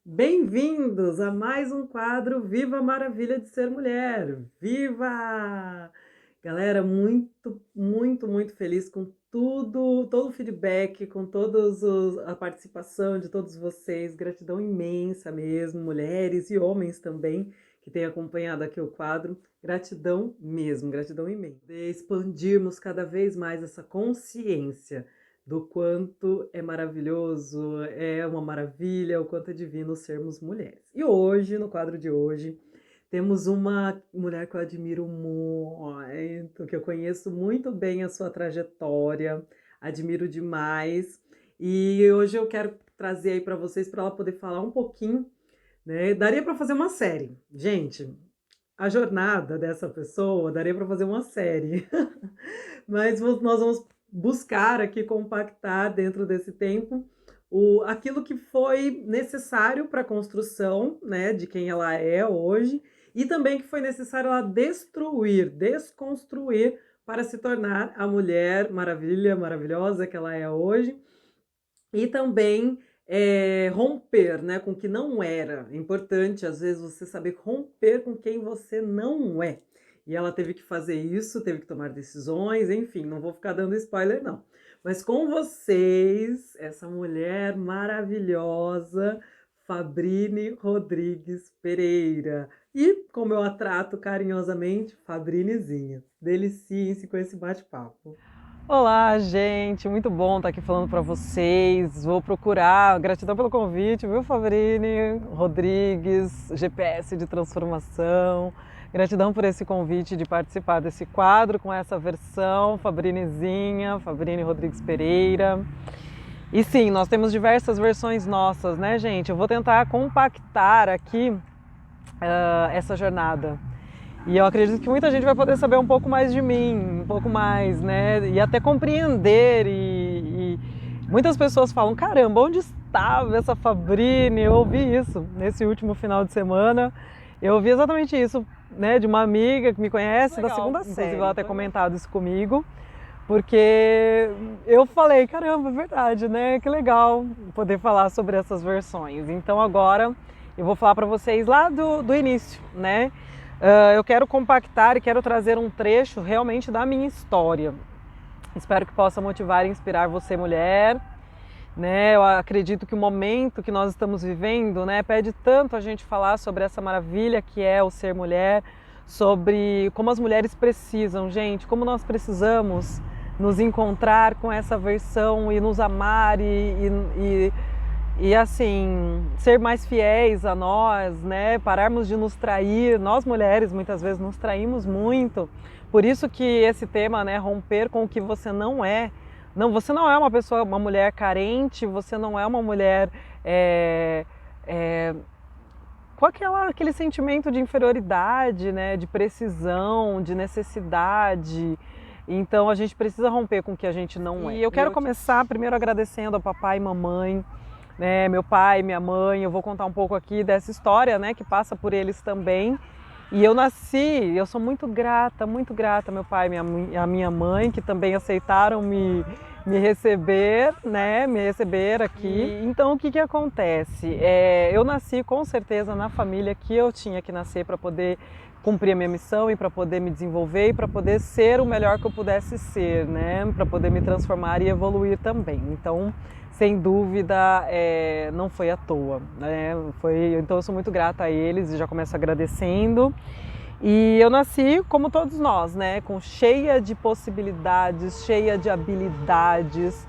Bem-vindos a mais um quadro Viva a Maravilha de Ser Mulher! Viva! Galera, muito feliz com todo o feedback, com a participação de todos vocês. Gratidão imensa mesmo, mulheres e homens também, que têm acompanhado aqui o quadro. Gratidão mesmo, gratidão imensa. De expandirmos cada vez mais essa consciência do quanto é maravilhoso, é uma maravilha, o quanto é divino sermos mulheres. E hoje, no quadro de hoje, temos uma mulher que eu admiro muito, que eu conheço muito bem a sua trajetória, admiro demais. E hoje eu quero trazer aí para vocês, para ela poder falar um pouquinho, né? Daria para fazer uma série. Gente, a jornada dessa pessoa daria para fazer uma série. Mas nós vamos buscar aqui compactar dentro desse tempo aquilo que foi necessário para a construção, né, de quem ela é hoje, e também que foi necessário ela desconstruir para se tornar a mulher maravilha, maravilhosa que ela é hoje, e também romper, né, com o que não era. É importante, às vezes, você saber romper com quem você não é. E ela teve que fazer isso, teve que tomar decisões, enfim, não vou ficar dando spoiler, não. Mas com vocês, essa mulher maravilhosa, Fabrine Rodrigues Pereira. E, como eu a trato carinhosamente, Fabrinezinha. Deliciem-se com esse bate-papo. Olá, gente, muito bom estar aqui falando para vocês. Vou procurar, gratidão pelo convite, viu, Fabrine Rodrigues, GPS de transformação. Gratidão por esse convite de participar desse quadro com essa versão, Fabrinezinha, Fabrine Rodrigues Pereira. E sim, nós temos diversas versões nossas, né, gente? Eu vou tentar compactar aqui essa jornada. E eu acredito que muita gente vai poder saber um pouco mais de mim, um pouco mais, né? E até compreender. E muitas pessoas falam: caramba, onde estava essa Fabrine? Eu ouvi isso nesse último final de semana. Eu ouvi exatamente isso, né? De uma amiga que me conhece da segunda série. Inclusive, ela ter comentado isso comigo, porque eu falei: caramba, é verdade, né? Que legal poder falar sobre essas versões. Então, agora eu vou falar para vocês lá do início, né? Eu quero compactar e quero trazer um trecho realmente da minha história. Espero que possa motivar e inspirar você, mulher. Né? Eu acredito que o momento que nós estamos vivendo, né, pede tanto a gente falar sobre essa maravilha que é o ser mulher, sobre como as mulheres precisam, gente, como nós precisamos nos encontrar com essa versão e nos amar e assim, ser mais fiéis a nós, né? Pararmos de nos trair. Nós mulheres muitas vezes nos traímos muito. Por isso que esse tema, né, romper com o que você não é. Não, você não é uma pessoa, uma mulher carente, você não é uma mulher com aquele sentimento de inferioridade, né, de precisão, de necessidade. Então a gente precisa romper com o que a gente não é. E eu quero começar primeiro agradecendo ao papai e mamãe, né, meu pai, minha mãe. Eu vou contar um pouco aqui dessa história, né, que passa por eles também. E eu sou muito grata, meu pai e a minha mãe, que também aceitaram me receber, né, me receber aqui. Então, o que acontece? Eu nasci com certeza na família que eu tinha que nascer para poder cumprir a minha missão e para poder me desenvolver e para poder ser o melhor que eu pudesse ser, né, para poder me transformar e evoluir também. Então, sem dúvida, não foi à toa, né? Então eu sou muito grata a eles e já começo agradecendo. E eu nasci como todos nós, né? Cheia de possibilidades, cheia de habilidades,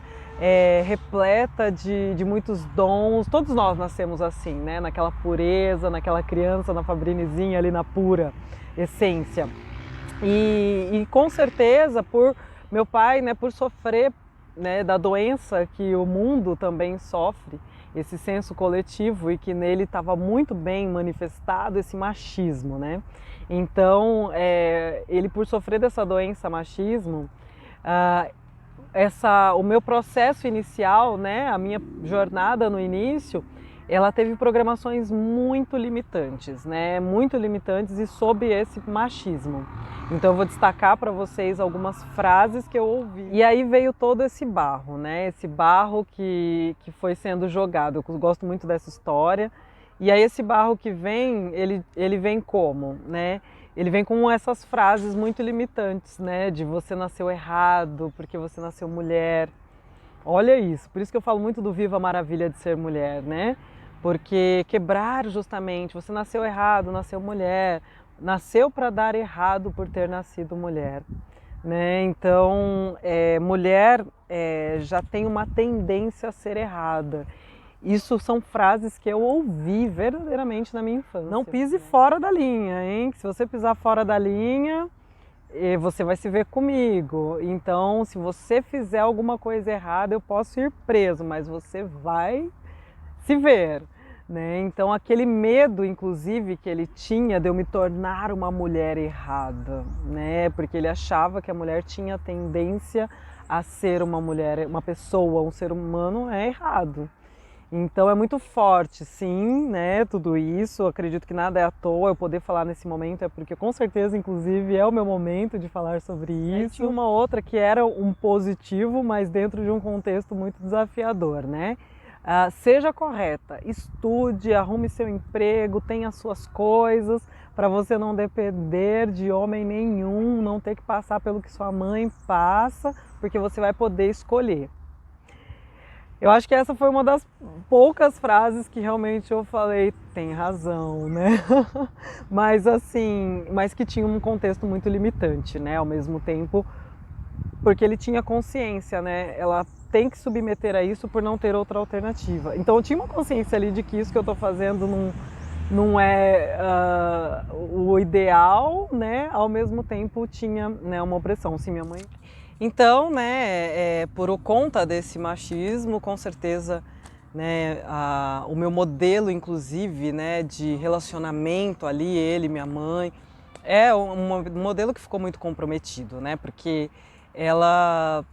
repleta de muitos dons. Todos nós nascemos assim, né? Naquela pureza, naquela criança, na Fabrinezinha ali na pura essência. E com certeza por meu pai, né, por sofrer, né, da doença que o mundo também sofre, esse senso coletivo, e que nele estava muito bem manifestado esse machismo, né? Então, ele por sofrer dessa doença machismo, o meu processo inicial, né, a minha jornada no início, ela teve programações muito limitantes, né? Muito limitantes e sob esse machismo. Então eu vou destacar para vocês algumas frases que eu ouvi. E aí veio todo esse barro, né? Esse barro que foi sendo jogado. Eu gosto muito dessa história E aí esse barro que vem, ele vem como, né? Ele vem com essas frases muito limitantes, né? De você nasceu errado, porque você nasceu mulher. Olha isso, por isso que eu falo muito do Viva a Maravilha de ser mulher, né? Porque quebrar justamente, você nasceu errado, nasceu mulher, nasceu para dar errado por ter nascido mulher, né? Então, mulher já tem uma tendência a ser errada. Isso são frases que eu ouvi verdadeiramente na minha infância. Não pise fora da linha, hein? Se você pisar fora da linha, você vai se ver comigo. Então, se você fizer alguma coisa errada, eu posso ir preso, mas você vai se ver, né? Então, aquele medo, inclusive, que ele tinha de eu me tornar uma mulher errada, né? Porque ele achava que a mulher tinha tendência a ser uma mulher, uma pessoa, um ser humano, é errado. Então é muito forte, sim, né? Tudo isso. Eu acredito que nada é à toa. Eu poder falar nesse momento é porque, com certeza, inclusive, é o meu momento de falar sobre isso. Tinha uma outra que era um positivo, mas dentro de um contexto muito desafiador, né? Seja correta, estude, arrume seu emprego, tenha suas coisas, para você não depender de homem nenhum, não ter que passar pelo que sua mãe passa, porque você vai poder escolher. Eu acho que essa foi uma das poucas frases que realmente eu falei, tem razão, né? Mas assim, mas que tinha um contexto muito limitante, né? Ao mesmo tempo, porque ele tinha consciência, né? Ela tem que submeter a isso por não ter outra alternativa. Então eu tinha uma consciência ali de que isso que eu estou fazendo não é o ideal, né? Ao mesmo tempo tinha, né, uma opressão. Sim, minha mãe. Então, né, por conta desse machismo, com certeza, né, o meu modelo, inclusive, né, de relacionamento ali, ele, minha mãe, é um modelo que ficou muito comprometido, né, porque ela,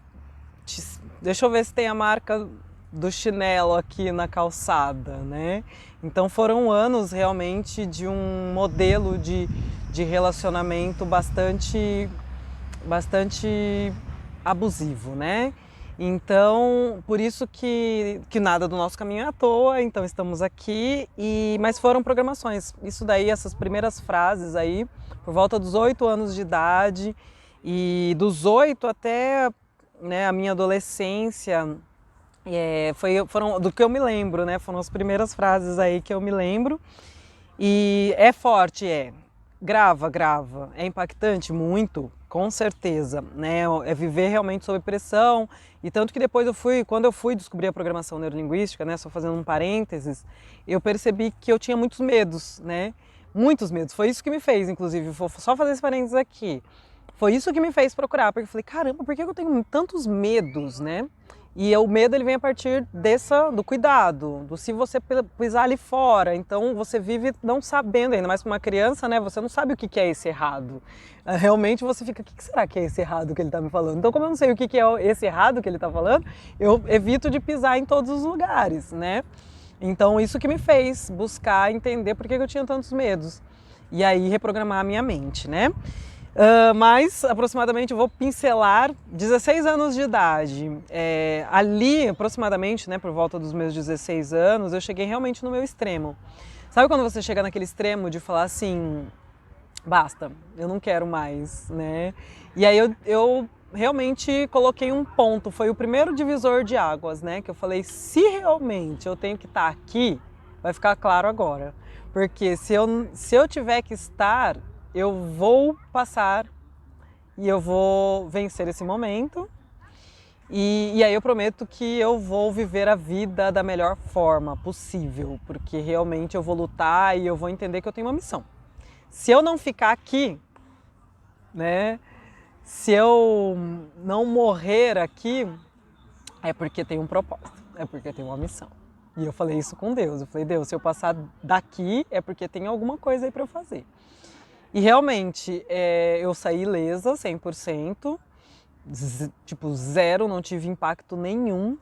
deixa eu ver se tem a marca do chinelo aqui na calçada, né, então foram anos realmente de um modelo de relacionamento bastante abusivo, né? Então, por isso que nada do nosso caminho é à toa, então estamos aqui, mas foram programações. Isso daí, essas primeiras frases aí, por volta dos 8 anos de idade, e dos 8 até, né, a minha adolescência, foram do que eu me lembro, né? Foram as primeiras frases aí que eu me lembro. E é forte, grava, é impactante muito, com certeza, né? É viver realmente sob pressão. E tanto que depois quando eu fui descobrir a programação neurolinguística, né, só fazendo um parênteses, eu percebi que eu tinha muitos medos, né? Muitos medos. Foi isso que me fez, inclusive, vou só fazer esse parênteses aqui. Foi isso que me fez procurar, porque eu falei, caramba, por que eu tenho tantos medos, né? E o medo ele vem a partir do cuidado, do se você pisar ali fora. Então você vive não sabendo, ainda mais para uma criança, né? Você não sabe o que é esse errado. Realmente você fica, o que será que é esse errado que ele está me falando? Então, como eu não sei o que é esse errado que ele está falando, eu evito de pisar em todos os lugares, né? Então isso que me fez buscar entender por que eu tinha tantos medos. E aí reprogramar a minha mente, né? Mas aproximadamente eu vou pincelar 16 anos de idade. Ali, aproximadamente, né, por volta dos meus 16 anos, eu cheguei realmente no meu extremo. Sabe quando você chega naquele extremo de falar assim, basta, eu não quero mais, né? E aí eu realmente coloquei um ponto, foi o primeiro divisor de águas, né? Que eu falei, se realmente eu tenho que estar aqui, vai ficar claro agora. Porque se eu tiver que estar, eu vou passar e eu vou vencer esse momento. E aí eu prometo que eu vou viver a vida da melhor forma possível, porque realmente eu vou lutar e eu vou entender que eu tenho uma missão. Se eu não ficar aqui, né? Se eu não morrer aqui, é porque tem um propósito, é porque tem uma missão. E eu falei isso com Deus. Eu falei, Deus, se eu passar daqui é porque tem alguma coisa aí para eu fazer. E realmente, eu saí ilesa, 100%, tipo zero, não tive impacto nenhum,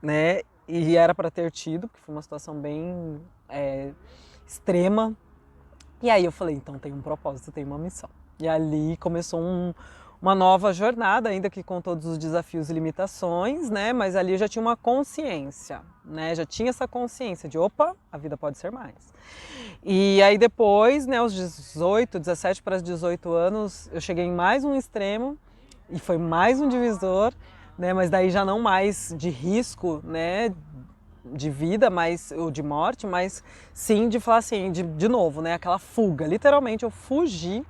né? E era para ter tido, porque foi uma situação bem extrema. E aí eu falei, então tem um propósito, tem uma missão. E ali começou uma nova jornada, ainda que com todos os desafios e limitações, né? Mas ali eu já tinha uma consciência, né? Já tinha essa consciência de, opa, a vida pode ser mais. E aí depois, né, aos 18, 17 para os 18 anos, eu cheguei em mais um extremo e foi mais um divisor, né? Mas daí já não mais de risco, né? De vida, ou de morte, mas sim de falar assim, de novo, né? Aquela fuga. Literalmente eu fugi,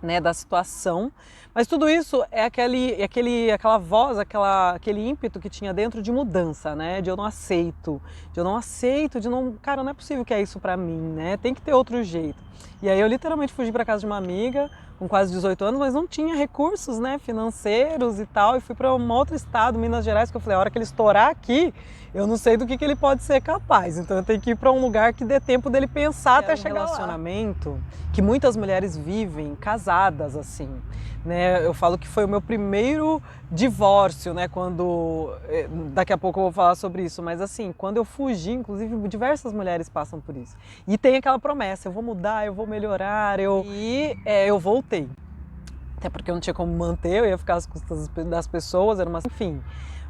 né, da situação, mas tudo isso é aquela voz, aquele ímpeto que tinha dentro de mudança, né, de eu não aceito, cara, não é possível que é isso pra mim, né, tem que ter outro jeito. E aí eu literalmente fugi para casa de uma amiga com quase 18 anos, mas não tinha recursos, né, financeiros e tal, e fui para um outro estado, Minas Gerais, que eu falei, a hora que ele estourar aqui, eu não sei do que ele pode ser capaz, então eu tenho que ir para um lugar que dê tempo dele pensar até chegar lá. Relacionamento que muitas mulheres vivem casadas assim, né? Eu falo que foi o meu primeiro divórcio, né? Quando daqui a pouco eu vou falar sobre isso, mas assim, quando eu fugi, inclusive diversas mulheres passam por isso. E tem aquela promessa, eu vou mudar, eu vou melhorar, eu voltei. Até porque eu não tinha como manter, eu ia ficar às custas das pessoas, enfim.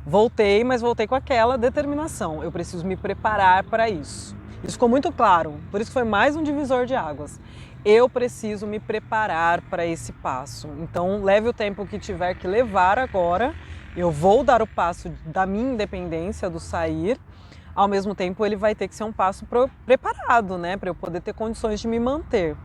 Voltei, mas voltei com aquela determinação. Eu preciso me preparar para isso. Isso ficou muito claro, por isso que foi mais um divisor de águas. Eu preciso me preparar para esse passo. Então, leve o tempo que tiver que levar agora. Eu vou dar o passo da minha independência, do sair. Ao mesmo tempo, ele vai ter que ser um passo preparado, né? Para eu poder ter condições de me manter.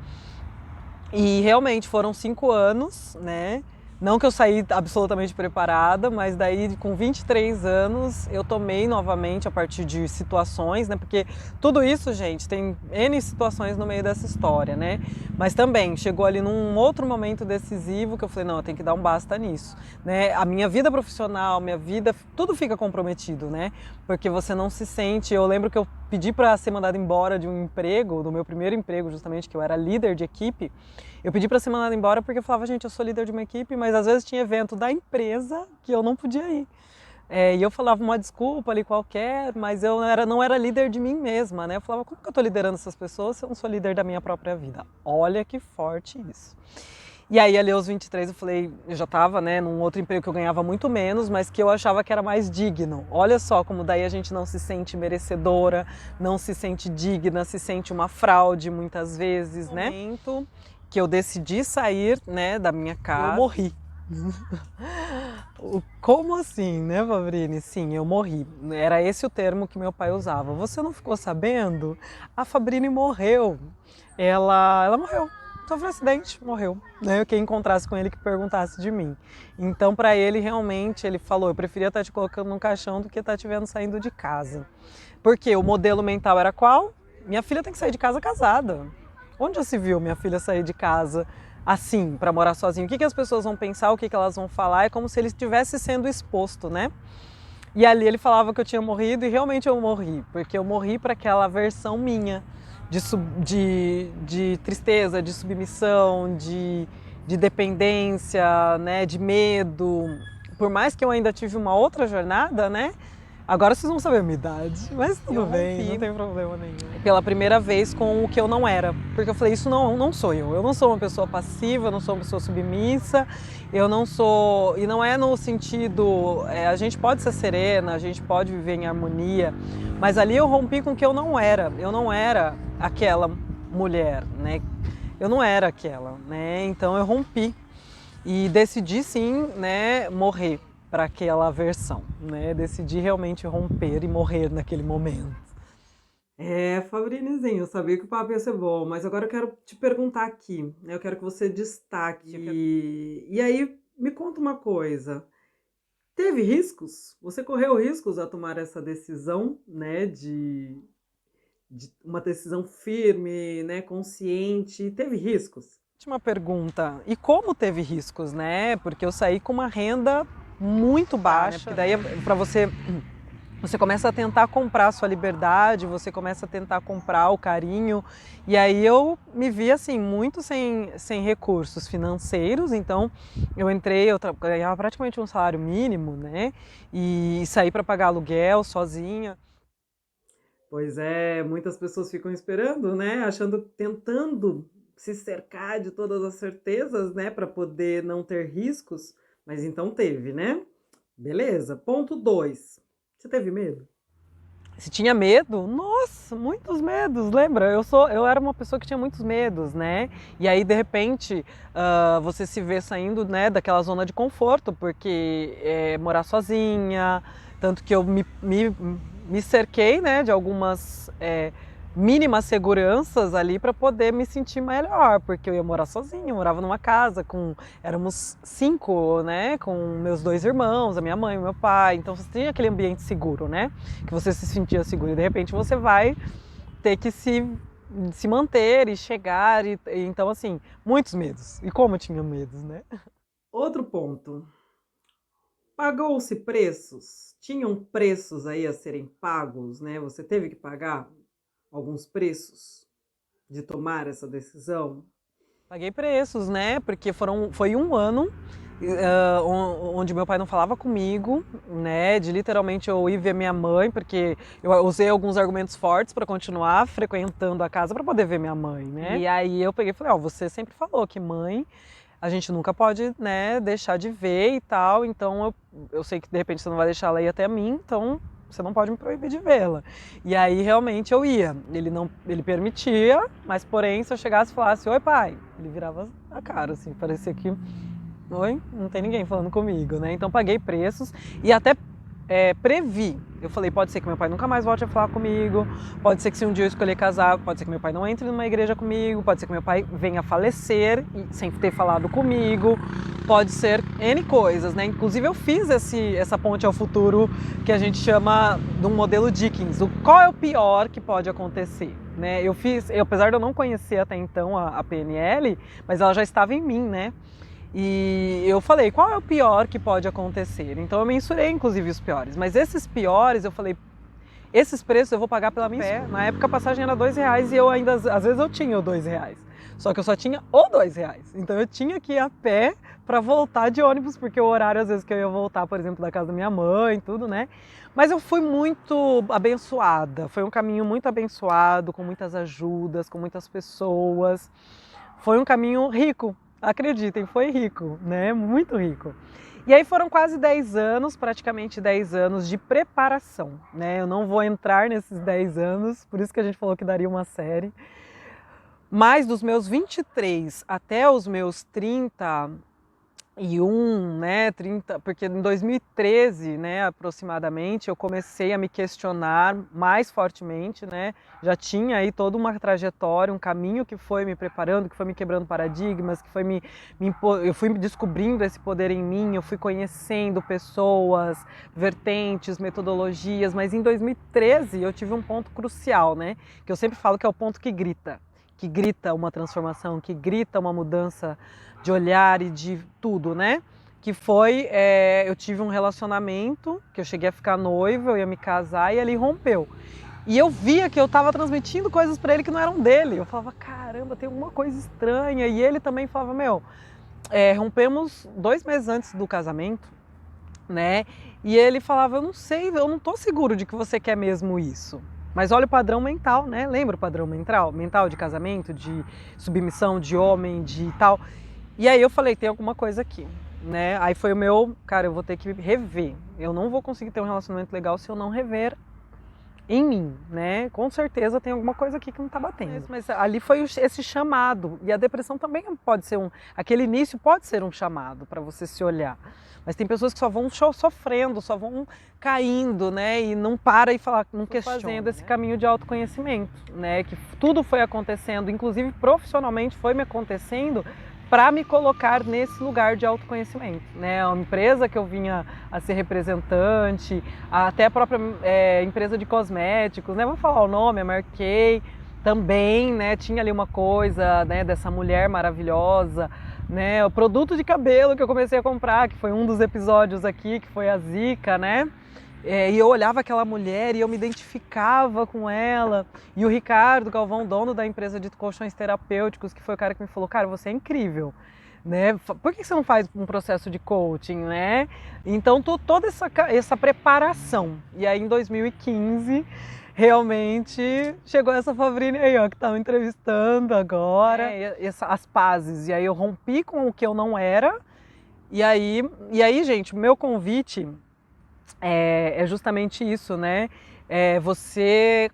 E realmente foram 5 anos, né? Não que eu saí absolutamente preparada, mas daí com 23 anos eu tomei novamente a partir de situações, né? Porque tudo isso, gente, tem N situações no meio dessa história, né? Mas também chegou ali num outro momento decisivo que eu falei, não, eu tenho que dar um basta nisso, né? A minha vida profissional, minha vida, tudo fica comprometido, né? Porque você não se sente... Eu lembro que eu pedi para ser mandada embora de um emprego, do meu primeiro emprego justamente, que eu era líder de equipe. Eu pedi para ser mandada embora porque eu falava, gente, eu sou líder de uma equipe, mas às vezes tinha evento da empresa que eu não podia ir. E eu falava uma desculpa ali qualquer, mas eu não era líder de mim mesma, né? Eu falava, como que eu estou liderando essas pessoas se eu não sou líder da minha própria vida? Olha que forte isso. E aí ali aos 23 eu falei, eu já estava, né, num outro emprego que eu ganhava muito menos, mas que eu achava que era mais digno. Olha só como daí a gente não se sente merecedora, não se sente digna, se sente uma fraude muitas vezes, né? No momento que eu decidi sair, né, da minha casa, eu morri. Como assim, né, Fabrini? Sim, eu morri. Era esse o termo que meu pai usava. Você não ficou sabendo? A Fabrini morreu. Ela morreu. Sofreu um acidente, morreu. Né? Quem encontrasse com ele que perguntasse de mim. Então, para ele, realmente, ele falou, eu preferia estar te colocando num caixão do que estar te vendo saindo de casa. Porque o modelo mental era qual? Minha filha tem que sair de casa casada. Onde já se viu minha filha sair de casa assim, para morar sozinha? O que as pessoas vão pensar, o que elas vão falar? É como se ele estivesse sendo exposto, né? E ali ele falava que eu tinha morrido e realmente eu morri, porque eu morri para aquela versão minha de tristeza, de submissão, de dependência, né, de medo. Por mais que eu ainda tive uma outra jornada, né? Agora vocês vão saber a minha idade, mas tudo bem, não tem problema nenhum. Pela primeira vez com o que eu não era, porque eu falei, isso não sou eu. Eu não sou uma pessoa passiva, eu não sou uma pessoa submissa, eu não sou... E não é no sentido... a gente pode ser serena, a gente pode viver em harmonia, mas ali eu rompi com o que eu não era. Eu não era aquela mulher, né? Eu não era aquela, né? Então eu rompi e decidi sim, né, morrer para aquela versão, né? Decidi realmente romper e morrer naquele momento. Fabrinizinho, eu sabia que o papo ia ser bom, mas agora eu quero te perguntar aqui, né? Eu quero que você destaque. E aí, me conta uma coisa. Teve riscos? Você correu riscos a tomar essa decisão, né? De uma decisão firme, né? Consciente. Teve riscos? Última pergunta. E como teve riscos, né? Porque eu saí com uma renda muito baixa. Porque daí para você começa a tentar comprar a sua liberdade, você começa a tentar comprar o carinho. E aí eu me vi assim, muito sem recursos financeiros. Então eu entrei, eu ganhava praticamente um salário mínimo, né? E saí para pagar aluguel sozinha. Pois é, muitas pessoas ficam esperando, né? Tentando se cercar de todas as certezas, né, para poder não ter riscos, mas então teve, né? Beleza. Ponto 2. Você teve medo? Se tinha medo? Nossa, muitos medos, lembra? Eu era uma pessoa que tinha muitos medos, né? E aí, de repente, você se vê saindo, né, daquela zona de conforto, porque morar sozinha, tanto que eu me cerquei, né, de algumas mínimas seguranças ali para poder me sentir melhor, porque eu ia morar sozinha, eu morava numa casa éramos 5, né, com meus 2 irmãos, a minha mãe, o meu pai, então você tinha aquele ambiente seguro, né, que você se sentia seguro e de repente você vai ter que se manter e chegar, então assim, muitos medos, e como eu tinha medos, né. Outro ponto. Pagou-se preços? Tinham preços aí a serem pagos, né? Você teve que pagar alguns preços de tomar essa decisão? Paguei preços, né? Porque foi um ano onde meu pai não falava comigo, né? De literalmente eu ir ver minha mãe, porque eu usei alguns argumentos fortes para continuar frequentando a casa para poder ver minha mãe, né? E aí eu peguei e falei, ó, você sempre falou que mãe a gente nunca pode, né, deixar de ver e tal, então eu sei que de repente você não vai deixar ela ir até mim, então você não pode me proibir de vê-la. E aí realmente eu ia. Ele permitia, mas porém se eu chegasse e falasse, oi pai, ele virava a cara, assim, parecia que, oi, não tem ninguém falando comigo, né? Então paguei preços e até previ. Eu falei, pode ser que meu pai nunca mais volte a falar comigo, pode ser que se um dia eu escolher casar, pode ser que meu pai não entre numa igreja comigo, pode ser que meu pai venha a falecer sem ter falado comigo, pode ser N coisas, né? Inclusive eu fiz essa ponte ao futuro que a gente chama de um modelo Dickens, qual é o pior que pode acontecer, né? Apesar de eu não conhecer até então a PNL, mas ela já estava em mim, né? E eu falei, qual é o pior que pode acontecer? Então eu mensurei inclusive os piores, mas esses piores eu falei, esses preços eu vou pagar pela minha pé. Na época a passagem era R$2 e eu ainda, às vezes eu tinha o R$2, só que eu só tinha o R$2, então eu tinha que ir a pé para voltar de ônibus, porque o horário às vezes que eu ia voltar, por exemplo, da casa da minha mãe, tudo, né? Mas eu fui muito abençoada, foi um caminho muito abençoado, com muitas ajudas, com muitas pessoas, foi um caminho rico. Acreditem, foi rico, né? Muito rico. E aí foram quase 10 anos, praticamente 10 anos de preparação, né? Eu não vou entrar nesses 10 anos, por isso que a gente falou que daria uma série. Mas dos meus 23 até os meus 31, né, 30, porque em 2013, né, aproximadamente, eu comecei a me questionar mais fortemente, né, já tinha aí toda uma trajetória, um caminho que foi me preparando, que foi me quebrando paradigmas, que foi eu fui descobrindo esse poder em mim, eu fui conhecendo pessoas, vertentes, metodologias, mas em 2013 eu tive um ponto crucial, né, que eu sempre falo que é o ponto que grita uma transformação, que grita uma mudança de olhar e de tudo, né? Que foi, eu tive um relacionamento, que eu cheguei a ficar noiva, eu ia me casar e ele rompeu. E eu via que eu estava transmitindo coisas para ele que não eram dele. Eu falava, caramba, tem alguma coisa estranha. E ele também falava, rompemos 2 meses antes do casamento, né? E ele falava, eu não sei, eu não tô seguro de que você quer mesmo isso. Mas olha o padrão mental, né? Lembra o padrão mental de casamento, de submissão, de homem, de tal. E aí eu falei, tem alguma coisa aqui, né? Aí foi o meu, cara, eu vou ter que rever. Eu não vou conseguir ter um relacionamento legal se eu não rever em mim, né? Com certeza tem alguma coisa aqui que não tá batendo. Mas ali foi esse chamado. E a depressão também pode ser aquele início pode ser um chamado para você se olhar. Mas tem pessoas que só vão sofrendo, só vão caindo, né? E não para e falar, não questiona, fazendo esse caminho de autoconhecimento, né? Que tudo foi acontecendo, inclusive profissionalmente foi me acontecendo para me colocar nesse lugar de autoconhecimento, né? A empresa que eu vinha a ser representante, até a própria empresa de cosméticos, né? Vou falar o nome, a Mary Kay, também, né? Tinha ali uma coisa, né? Dessa mulher maravilhosa, né? O produto de cabelo que eu comecei a comprar, que foi um dos episódios aqui, que foi a Zica, né? E eu olhava aquela mulher e eu me identificava com ela. E o Ricardo Galvão, dono da empresa de colchões terapêuticos, que foi o cara que me falou, cara, você é incrível, né? Por que você não faz um processo de coaching, né? Então, toda essa preparação. E aí, em 2015, realmente chegou essa Fabrini aí, ó, que tá me entrevistando agora. As pazes. E aí eu rompi com o que eu não era. E aí, gente, o meu convite é justamente isso, né? Você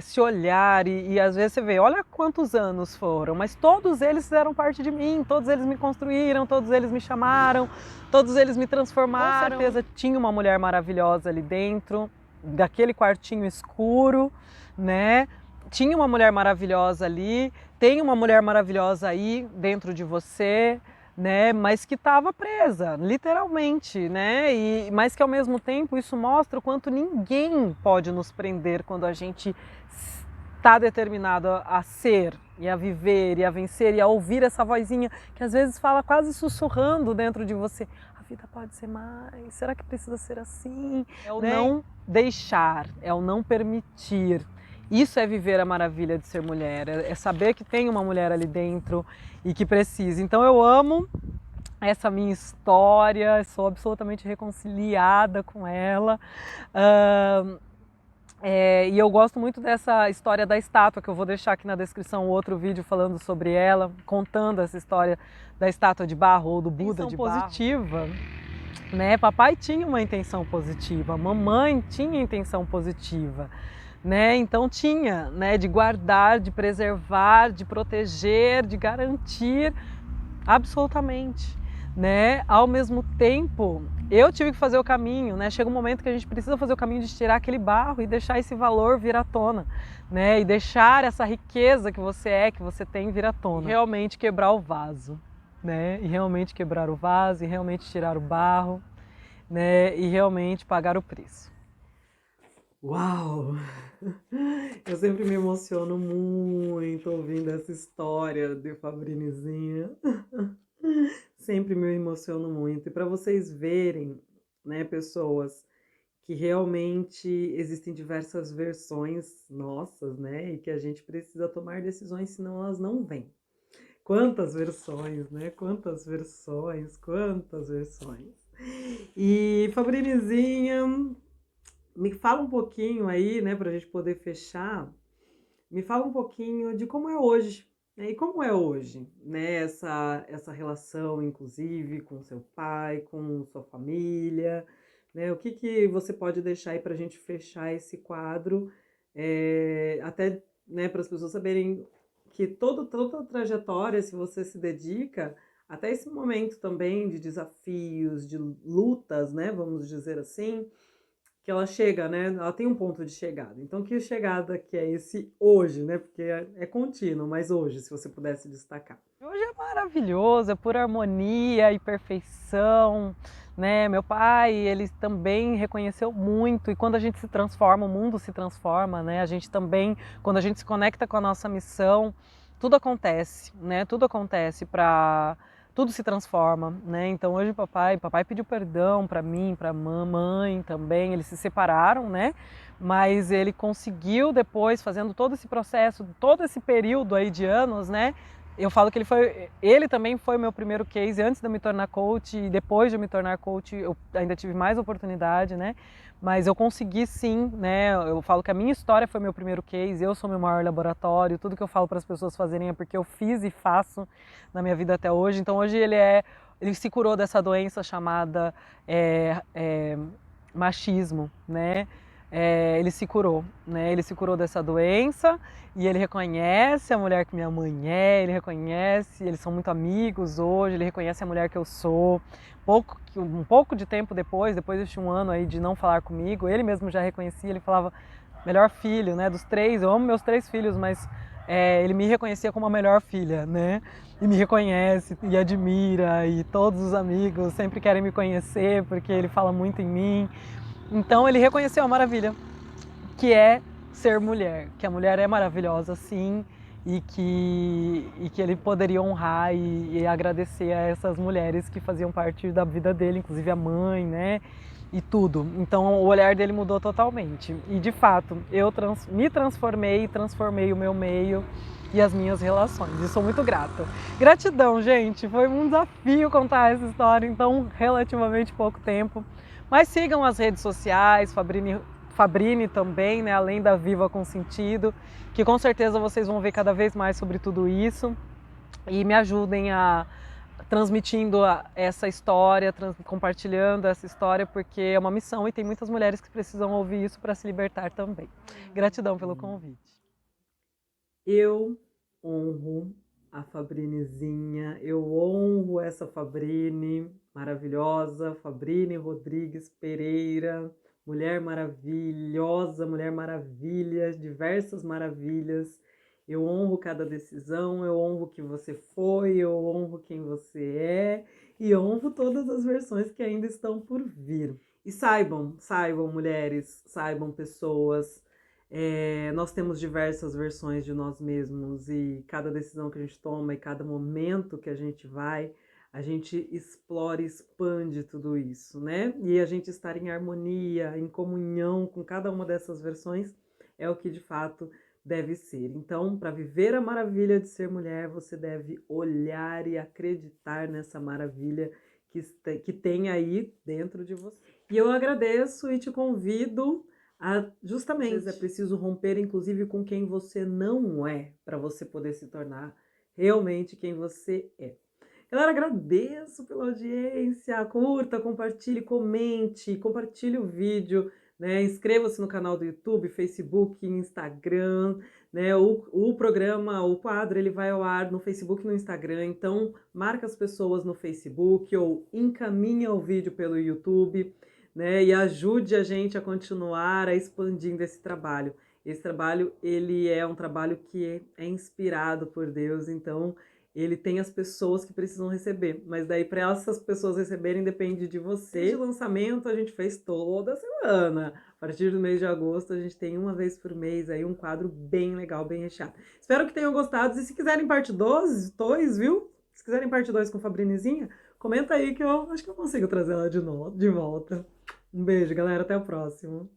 se olhar e às vezes você vê, olha quantos anos foram, mas todos eles fizeram parte de mim, todos eles me construíram, todos eles me chamaram, todos eles me transformaram. Com certeza tinha uma mulher maravilhosa ali dentro, daquele quartinho escuro, né? Tinha uma mulher maravilhosa ali, tem uma mulher maravilhosa aí dentro de você, né, mas que estava presa, literalmente, né, mas que ao mesmo tempo isso mostra o quanto ninguém pode nos prender quando a gente está determinado a ser e a viver e a vencer e a ouvir essa vozinha que às vezes fala quase sussurrando dentro de você, a vida pode ser mais, será que precisa ser assim? É o não deixar, é o não permitir. Isso é viver a maravilha de ser mulher, é saber que tem uma mulher ali dentro e que precisa. Então eu amo essa minha história, sou absolutamente reconciliada com ela. E eu gosto muito dessa história da estátua, que eu vou deixar aqui na descrição outro vídeo falando sobre ela, contando essa história da estátua de barro ou do Buda de barro. Positiva, né? Papai tinha uma intenção positiva, mamãe tinha intenção positiva. Né? Então tinha, né, de guardar, de preservar, de proteger, de garantir, absolutamente, né? Ao mesmo tempo, eu tive que fazer o caminho, né? Chega um momento que a gente precisa fazer o caminho de tirar aquele barro e deixar esse valor vir à tona, né? E deixar essa riqueza que você tem vir à tona. E realmente quebrar o vaso, né? E realmente quebrar o vaso, e realmente tirar o barro, né? E realmente pagar o preço. Uau! Eu sempre me emociono muito ouvindo essa história de Fabrinizinha. Sempre me emociono muito. E para vocês verem, né, pessoas, que realmente existem diversas versões nossas, né, e que a gente precisa tomar decisões, senão elas não vêm. Quantas versões, né? Quantas versões, quantas versões. E Fabrinizinha, me fala um pouquinho aí, né, pra gente poder fechar, me fala um pouquinho de como é hoje, né, e como é hoje, né, essa relação, inclusive, com seu pai, com sua família, né, o que você pode deixar aí pra gente fechar esse quadro, até, né, para as pessoas saberem que toda a trajetória, se você se dedica, até esse momento também de desafios, de lutas, né, vamos dizer assim, que ela chega, né? Ela tem um ponto de chegada. Então, que chegada que é esse hoje, né? Porque é contínuo, mas hoje, se você pudesse destacar. Hoje é maravilhoso, é por harmonia e perfeição, né? Meu pai, ele também reconheceu muito, e quando a gente se transforma, o mundo se transforma, né? A gente também, quando a gente se conecta com a nossa missão, tudo acontece, né? Tudo se transforma, né? Então hoje papai pediu perdão para mim, para mamãe também, eles se separaram, né? Mas ele conseguiu depois, fazendo todo esse processo, todo esse período aí de anos, né? Eu falo que ele também foi meu primeiro case antes de eu me tornar coach, e depois de eu me tornar coach eu ainda tive mais oportunidade, né? Mas eu consegui sim, né? Eu falo que a minha história foi meu primeiro case, eu sou meu maior laboratório, tudo que eu falo para as pessoas fazerem é porque eu fiz e faço na minha vida até hoje. Então hoje ele se curou dessa doença chamada machismo, né? Ele se curou, né? Ele se curou dessa doença e ele reconhece a mulher que minha mãe é, ele reconhece, eles são muito amigos hoje, ele reconhece a mulher que eu sou. Um pouco de tempo depois de um ano aí de não falar comigo, ele mesmo já reconhecia, ele falava, melhor filho, né? Dos três, eu amo meus 3 filhos, mas ele me reconhecia como a melhor filha, né? E me reconhece e admira, e todos os amigos sempre querem me conhecer porque ele fala muito em mim. Então ele reconheceu a maravilha que é ser mulher, que a mulher é maravilhosa sim, e que ele poderia honrar e agradecer a essas mulheres que faziam parte da vida dele, inclusive a mãe, né? E tudo. Então o olhar dele mudou totalmente. E de fato, eu me transformei, transformei o meu meio e as minhas relações. E sou muito grata. Gratidão, gente. Foi um desafio contar essa história em tão relativamente pouco tempo. Mas sigam as redes sociais, Fabrini também, né? Além da Viva com Sentido, que com certeza vocês vão ver cada vez mais sobre tudo isso e me ajudem a transmitindo essa história, compartilhando essa história, porque é uma missão e tem muitas mulheres que precisam ouvir isso para se libertar também. Gratidão pelo convite. Eu honro a Fabrinezinha, eu honro essa Fabrini maravilhosa, Fabrini Rodrigues Pereira, mulher maravilhosa, mulher maravilha, diversas maravilhas. Eu honro cada decisão, eu honro o que você foi, eu honro quem você é e honro todas as versões que ainda estão por vir. E saibam, mulheres, saibam pessoas, nós temos diversas versões de nós mesmos e cada decisão que a gente toma e cada momento que a gente explora e expande tudo isso, né? E a gente estar em harmonia, em comunhão com cada uma dessas versões é o que de fato deve ser. Então, para viver a maravilha de ser mulher, você deve olhar e acreditar nessa maravilha que tem aí dentro de você. E eu agradeço e te convido justamente, às vezes é preciso romper, inclusive, com quem você não é, para você poder se tornar realmente quem você é. Galera, agradeço pela audiência, curta, compartilhe, comente, compartilhe o vídeo, né? Inscreva-se no canal do YouTube, Facebook, Instagram, né? O programa, o quadro, ele vai ao ar no Facebook e no Instagram, então marca as pessoas no Facebook ou encaminha o vídeo pelo YouTube, né? E ajude a gente a continuar expandindo esse trabalho. Esse trabalho, ele é um trabalho que é inspirado por Deus, então ele tem as pessoas que precisam receber, mas daí para essas pessoas receberem depende de você. Desde o lançamento a gente fez toda semana. A partir do mês de agosto a gente tem uma vez por mês aí um quadro bem legal, bem recheado. Espero que tenham gostado e se quiserem parte 2, viu? Se quiserem parte 2 com Fabrinezinha, comenta aí que eu acho que eu consigo trazer ela de volta. Um beijo, galera, até o próximo.